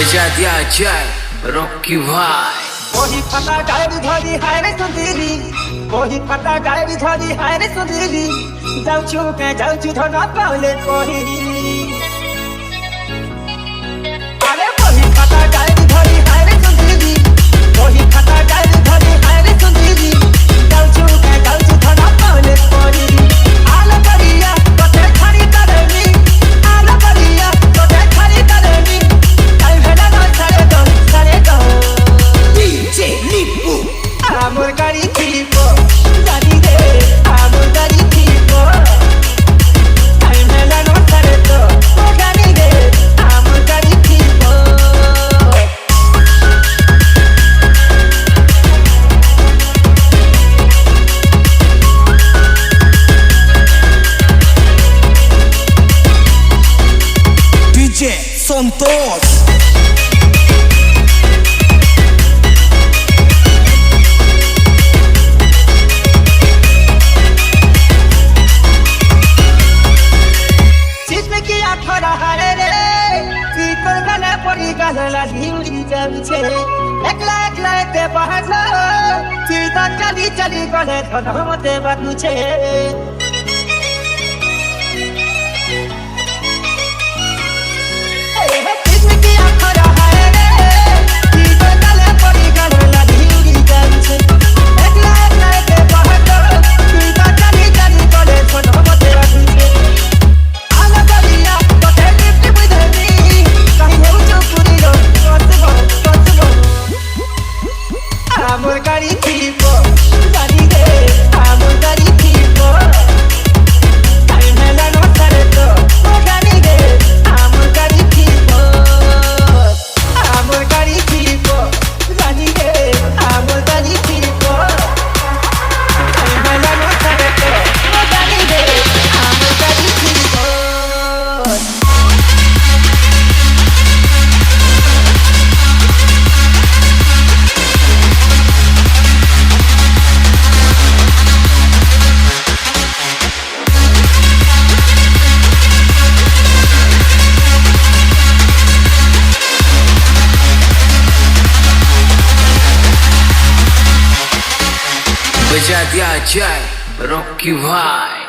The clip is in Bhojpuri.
बजा दिया जाए रॉकी भाई। वही फटा गाड़ी धरी हाय रे सुंदरी, वही फटा गाड़ी धरी हाय रे सुंदरी, जाऊचू धना पावले कोहिरी। अरे वही फटा गाड़ी धरी हाय रे सुंदरी, वही फटा गाड़ी धरी हाय रे सुंदरी, जाऊचू धना पावले कोहिरी। आला करिया कते खड़ी करनी, आला करिया कते खड़ी करनी, आई भेला न सारे दो DJ Lipo amor cari tipo dani de amor cari tipo ay me la no sare to dani de amor cari tipo DJ Santos चली गले धनमते बातनु छे ए किसकी आखरा है रे की तो गले पड़ी गले ढीली जान्छे एकला एकला के बहत की तो चली गले धनमते बातनु छे आला गरिया कते लिफ्ट बुझनी कहीं हो चुपुरी रो कतबो amor cari tipo dani de amor cari tipo ay me la no sare to dani de amor cari tipo dani de amor cari tipo ay me la no sare to dani de amor cari tipo बजा दिया जाए रॉकी भाई।